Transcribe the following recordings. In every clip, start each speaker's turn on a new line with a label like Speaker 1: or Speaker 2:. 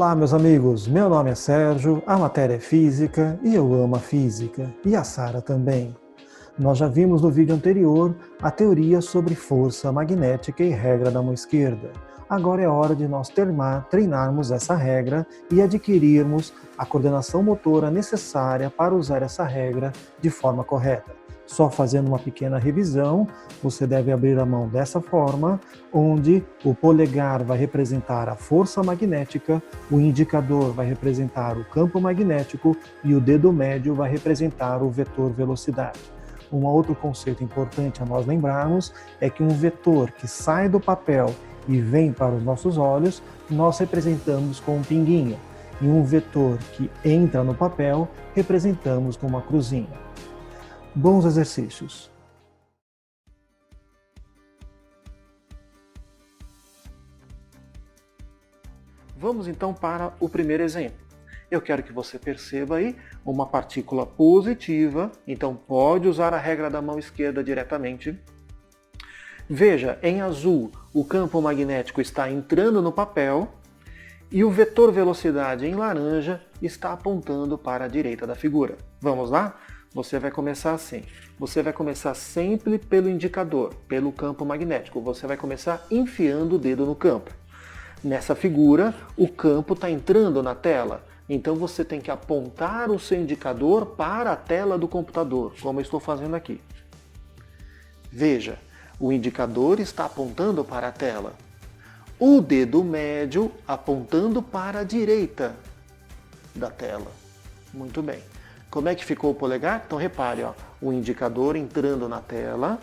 Speaker 1: Olá, meus amigos. Meu nome é Sérgio, a matéria é física e eu amo a física, e a Sara também. Nós já vimos no vídeo anterior a teoria sobre força magnética e regra da mão esquerda. Agora é hora de nós treinarmos essa regra e adquirirmos a coordenação motora necessária para usar essa regra de forma correta. Só fazendo uma pequena revisão, você deve abrir a mão dessa forma, onde o polegar vai representar a força magnética, o indicador vai representar o campo magnético e o dedo médio vai representar o vetor velocidade. Um outro conceito importante a nós lembrarmos é que um vetor que sai do papel e vem para os nossos olhos, nós representamos com um pinguinho, e um vetor que entra no papel, representamos com uma cruzinha. Bons exercícios! Vamos então para o primeiro exemplo. Eu quero que você perceba aí uma partícula positiva, então pode usar a regra da mão esquerda diretamente. Veja, em azul, o campo magnético está entrando no papel e o vetor velocidade em laranja está apontando para a direita da figura. Vamos lá? Você vai começar assim. Você vai começar sempre pelo indicador, pelo campo magnético. Você vai começar enfiando o dedo no campo. Nessa figura, o campo está entrando na tela. Então você tem que apontar o seu indicador para a tela do computador, como eu estou fazendo aqui. Veja, o indicador está apontando para a tela. O dedo médio apontando para a direita da tela. Muito bem. Como é que ficou o polegar? Então repare, ó, o indicador entrando na tela,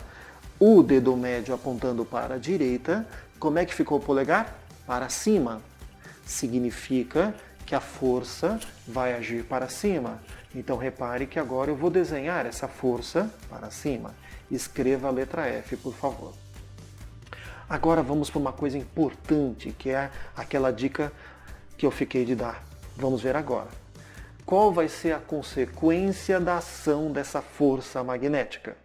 Speaker 1: o dedo médio apontando para a direita. Como é que ficou o polegar? Para cima. Significa que a força vai agir para cima. Então repare que agora eu vou desenhar essa força para cima. Escreva a letra F, por favor. Agora vamos para uma coisa importante, que é aquela dica que eu fiquei de dar. Vamos ver agora. Qual vai ser a consequência da ação dessa força magnética?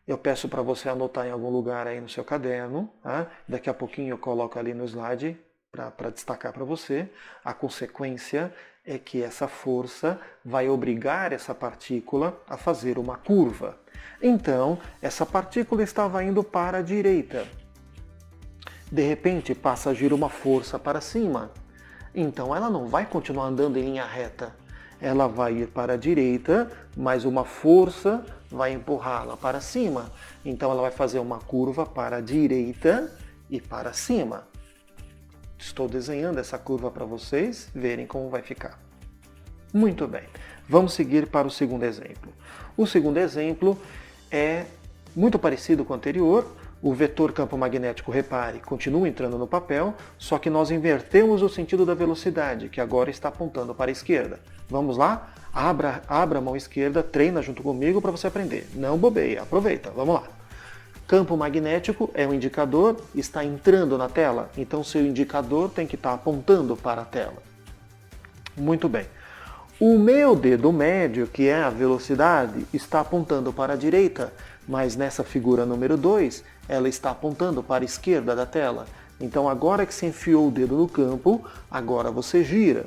Speaker 1: Eu peço para você anotar em algum lugar aí no seu caderno, tá? Daqui a pouquinho eu coloco ali no slide para destacar para você. A consequência é que essa força vai obrigar essa partícula a fazer uma curva. Então, essa partícula estava indo para a direita. De repente, passa a agir uma força para cima. Então ela não vai continuar andando em linha reta. Ela vai ir para a direita, mas uma força vai empurrá-la para cima. Então ela vai fazer uma curva para a direita e para cima. Estou desenhando essa curva para vocês verem como vai ficar. Muito bem. Vamos seguir para o segundo exemplo. O segundo exemplo é muito parecido com o anterior. O vetor campo magnético, repare, continua entrando no papel, só que nós invertemos o sentido da velocidade, que agora está apontando para a esquerda. Vamos lá? Abra a mão esquerda, treina junto comigo para você aprender. Não bobeia, aproveita, vamos lá. Campo magnético é um indicador, está entrando na tela, então seu indicador tem que estar apontando para a tela. Muito bem. O meu dedo médio, que é a velocidade, está apontando para a direita, mas nessa figura número 2, ela está apontando para a esquerda da tela. Então agora que você enfiou o dedo no campo, agora você gira.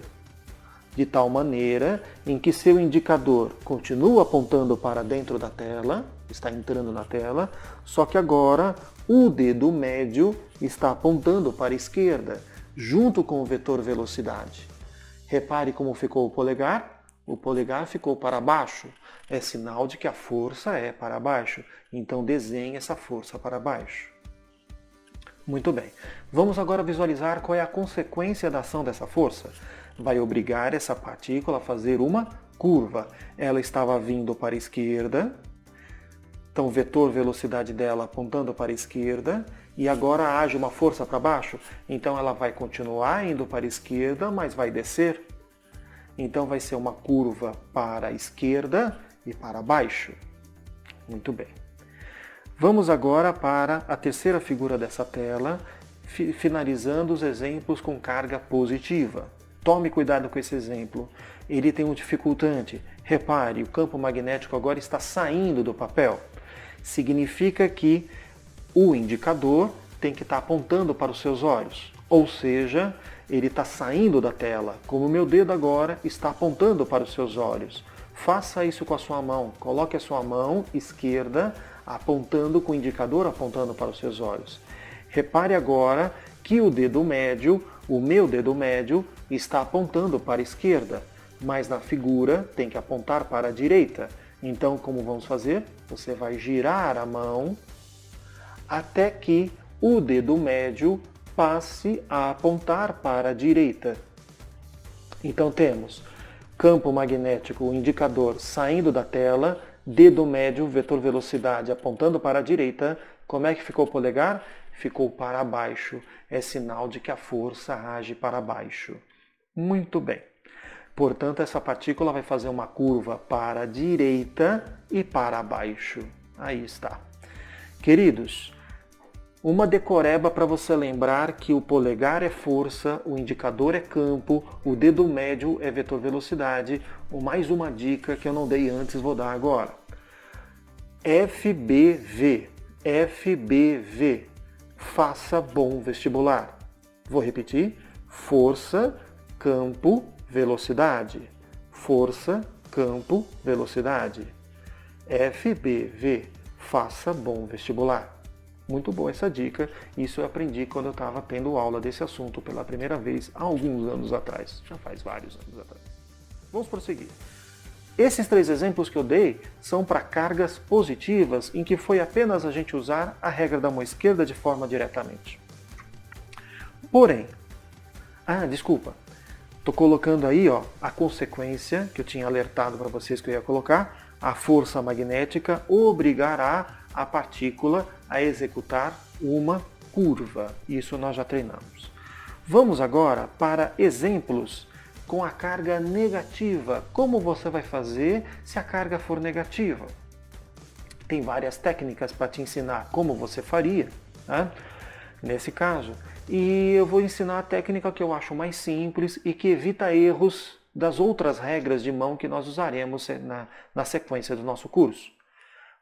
Speaker 1: De tal maneira em que seu indicador continua apontando para dentro da tela, está entrando na tela, só que agora o dedo médio está apontando para a esquerda, junto com o vetor velocidade. Repare como ficou o polegar. O polegar ficou para baixo. É sinal de que a força é para baixo. Então desenhe essa força para baixo. Muito bem. Vamos agora visualizar qual é a consequência da ação dessa força. Vai obrigar essa partícula a fazer uma curva. Ela estava vindo para a esquerda. Então o vetor velocidade dela apontando para a esquerda. E agora age uma força para baixo. Então ela vai continuar indo para a esquerda, mas vai descer. Então vai ser uma curva para a esquerda e para baixo. Muito bem. Vamos agora para a terceira figura dessa tela, finalizando os exemplos com carga positiva. Tome cuidado com esse exemplo. Ele tem um dificultante. Repare, o campo magnético agora está saindo do papel. Significa que o indicador tem que estar apontando para os seus olhos. Ou seja, ele está saindo da tela, como o meu dedo agora está apontando para os seus olhos. Faça isso com a sua mão. Coloque a sua mão esquerda apontando com o indicador apontando para os seus olhos. Repare agora que o dedo médio, o meu dedo médio, está apontando para a esquerda, mas na figura tem que apontar para a direita. Então, como vamos fazer? Você vai girar a mão até que o dedo médio passe a apontar para a direita. Então temos campo magnético, o indicador saindo da tela, dedo médio, vetor velocidade apontando para a direita. Como é que ficou o polegar? Ficou para baixo. É sinal de que a força age para baixo. Muito bem. Portanto, essa partícula vai fazer uma curva para a direita e para baixo. Aí está. Queridos, uma decoreba para você lembrar que o polegar é força, o indicador é campo, o dedo médio é vetor velocidade. Ou mais uma dica que eu não dei antes, vou dar agora. FBV. FBV. Faça bom vestibular. Vou repetir. Força, campo, velocidade. Força, campo, velocidade. FBV. Faça bom vestibular. Muito boa essa dica. Isso eu aprendi quando eu estava tendo aula desse assunto pela primeira vez há alguns anos atrás. Já faz vários anos atrás. Vamos prosseguir. Esses 3 exemplos que eu dei são para cargas positivas em que foi apenas a gente usar a regra da mão esquerda de forma diretamente. Porém, desculpa, estou colocando aí a consequência que eu tinha alertado para vocês que eu ia colocar. A força magnética obrigará a partícula a executar uma curva. Isso nós já treinamos. Vamos agora para exemplos com a carga negativa. Como você vai fazer se a carga for negativa? Tem várias técnicas para te ensinar como você faria, né? Nesse caso. E eu vou ensinar a técnica que eu acho mais simples e que evita erros das outras regras de mão que nós usaremos na sequência do nosso curso.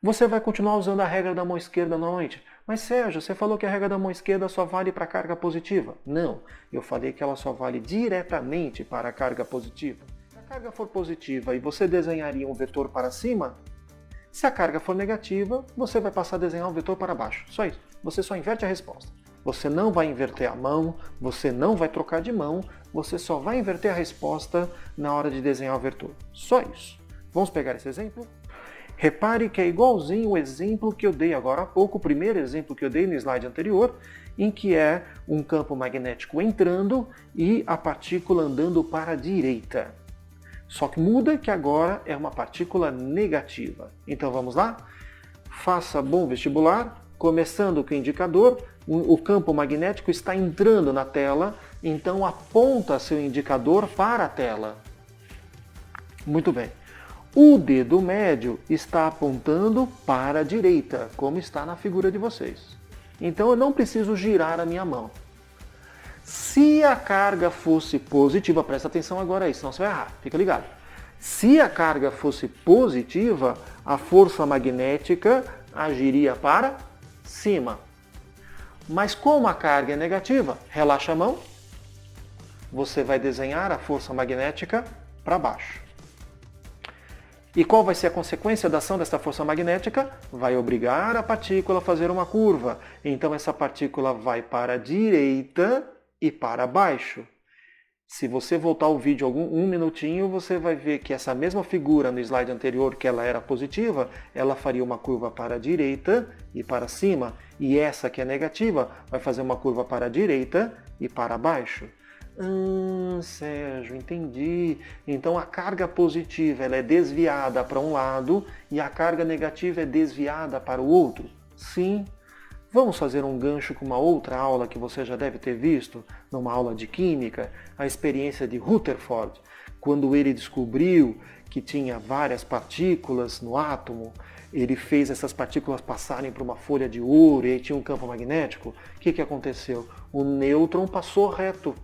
Speaker 1: Você vai continuar usando a regra da mão esquerda normalmente. Mas Sérgio, você falou que a regra da mão esquerda só vale para a carga positiva. Não, eu falei que ela só vale diretamente para a carga positiva. Se a carga for positiva e você desenharia um vetor para cima, se a carga for negativa, você vai passar a desenhar um vetor para baixo. Só isso. Você só inverte a resposta. Você não vai inverter a mão, você não vai trocar de mão, você só vai inverter a resposta na hora de desenhar o vetor. Só isso. Vamos pegar esse exemplo? Repare que é igualzinho o exemplo que eu dei agora há pouco, o primeiro exemplo que eu dei no slide anterior, em que é um campo magnético entrando e a partícula andando para a direita. Só que muda que agora é uma partícula negativa. Então vamos lá? Faça bom vestibular, começando com o indicador, o campo magnético está entrando na tela, então aponta seu indicador para a tela. Muito bem. O dedo médio está apontando para a direita, como está na figura de vocês. Então eu não preciso girar a minha mão. Se a carga fosse positiva, presta atenção agora aí, senão você vai errar, fica ligado. Se a carga fosse positiva, a força magnética agiria para cima. Mas como a carga é negativa, relaxa a mão, você vai desenhar a força magnética para baixo. E qual vai ser a consequência da ação dessa força magnética? Vai obrigar a partícula a fazer uma curva. Então essa partícula vai para a direita e para baixo. Se você voltar o vídeo um minutinho, você vai ver que essa mesma figura no slide anterior, que ela era positiva, ela faria uma curva para a direita e para cima. E essa que é negativa vai fazer uma curva para a direita e para baixo. Sérgio, entendi. Então a carga positiva ela é desviada para um lado e a carga negativa é desviada para o outro? Sim. Vamos fazer um gancho com uma outra aula que você já deve ter visto, numa aula de química, a experiência de Rutherford, quando ele descobriu que tinha várias partículas no átomo, ele fez essas partículas passarem por uma folha de ouro e aí tinha um campo magnético. O que aconteceu? O nêutron passou reto.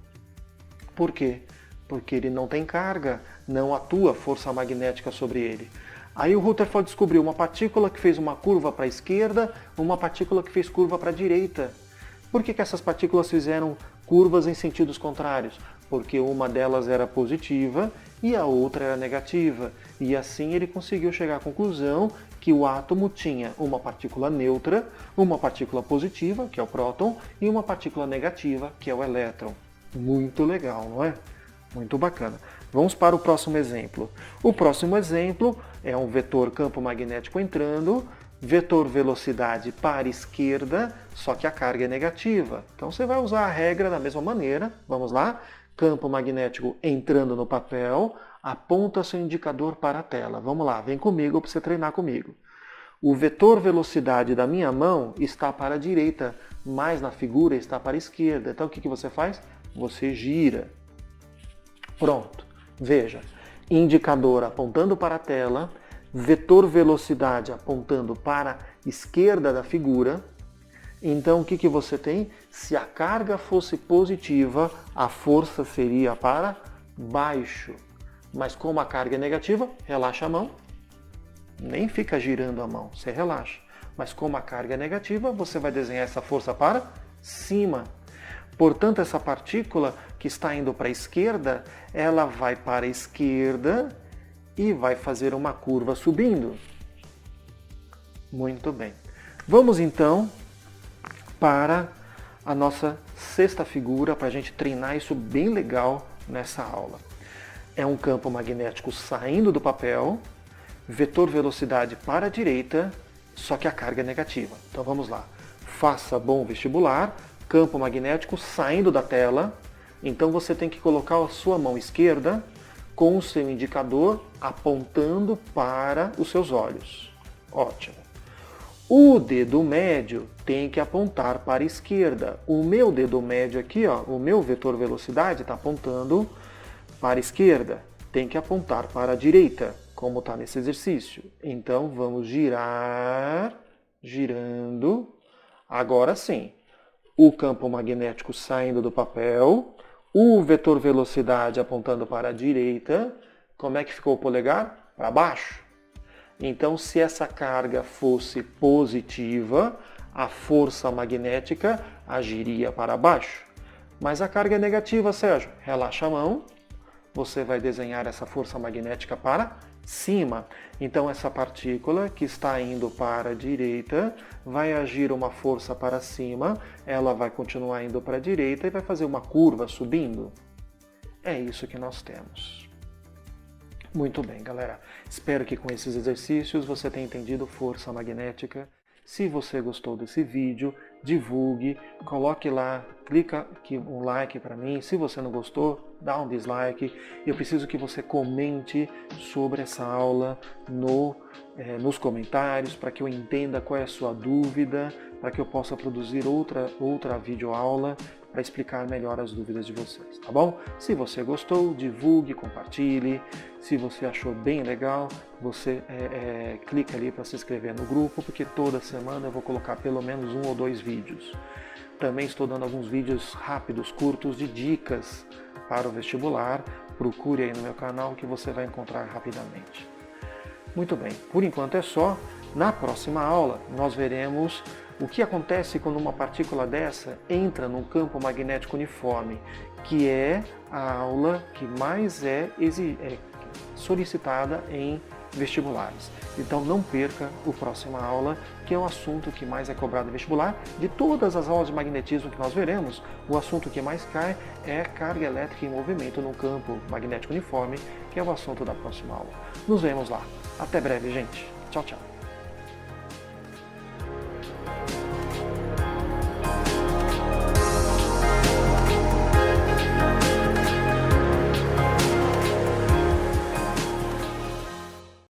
Speaker 1: Por quê? Porque ele não tem carga, não atua força magnética sobre ele. Aí o Rutherford descobriu uma partícula que fez uma curva para a esquerda, uma partícula que fez curva para a direita. Por que essas partículas fizeram curvas em sentidos contrários, porque uma delas era positiva e a outra era negativa. E assim ele conseguiu chegar à conclusão que o átomo tinha uma partícula neutra, uma partícula positiva, que é o próton, e uma partícula negativa, que é o elétron. Muito legal, não é? Muito bacana. Vamos para o próximo exemplo. O próximo exemplo é um vetor campo magnético entrando, vetor velocidade para a esquerda, só que a carga é negativa. Então você vai usar a regra da mesma maneira. Vamos lá? Campo magnético entrando no papel, aponta seu indicador para a tela. Vamos lá, vem comigo para você treinar comigo. O vetor velocidade da minha mão está para a direita, mas na figura está para a esquerda. Então o que você faz? Você gira. Pronto. Veja, indicador apontando para a tela, vetor velocidade apontando para a esquerda da figura. Então o que você tem? Se a carga fosse positiva, a força seria para baixo. Mas como a carga é negativa, relaxa a mão. Nem fica girando a mão, você relaxa. Mas como a carga é negativa, você vai desenhar essa força para cima. Portanto, essa partícula que está indo para a esquerda, ela vai para a esquerda e vai fazer uma curva subindo. Muito bem. Vamos então para a nossa sexta figura, para a gente treinar isso bem legal nessa aula. É um campo magnético saindo do papel, vetor velocidade para a direita, só que a carga é negativa. Então vamos lá. Faça bom vestibular, campo magnético saindo da tela. Então você tem que colocar a sua mão esquerda com o seu indicador apontando para os seus olhos. Ótimo. O dedo médio tem que apontar para a esquerda. O meu dedo médio aqui, ó, o meu vetor velocidade está apontando para a esquerda. Tem que apontar para a direita, como está nesse exercício. Então vamos girar, girando. Agora sim, o campo magnético saindo do papel, o vetor velocidade apontando para a direita. Como é que ficou o polegar? Para baixo. Então, se essa carga fosse positiva, a força magnética agiria para baixo. Mas a carga é negativa, Sérgio. Relaxa a mão. Você vai desenhar essa força magnética para cima. Então, essa partícula que está indo para a direita vai agir uma força para cima. Ela vai continuar indo para a direita e vai fazer uma curva subindo. É isso que nós temos. Muito bem, galera. Espero que com esses exercícios você tenha entendido força magnética. Se você gostou desse vídeo, divulgue, coloque lá, clica aqui um like para mim. Se você não gostou, dá um dislike. Eu preciso que você comente sobre essa aula nos comentários, para que eu entenda qual é a sua dúvida, para que eu possa produzir outra videoaula para explicar melhor as dúvidas de vocês, tá bom? Se você gostou, divulgue, compartilhe. Se você achou bem legal, você clica ali para se inscrever no grupo, porque toda semana eu vou colocar pelo menos 1 ou 2 vídeos. Também estou dando alguns vídeos rápidos, curtos, de dicas para o vestibular. Procure aí no meu canal que você vai encontrar rapidamente. Muito bem, por enquanto é só. Na próxima aula nós veremos o que acontece quando uma partícula dessa entra num campo magnético uniforme, que é a aula que mais é solicitada em vestibulares. Então não perca a próxima aula, que é o assunto que mais é cobrado em vestibular. De todas as aulas de magnetismo que nós veremos, o assunto que mais cai é carga elétrica em movimento no campo magnético uniforme, que é o assunto da próxima aula. Nos vemos lá. Até breve, gente. Tchau, tchau.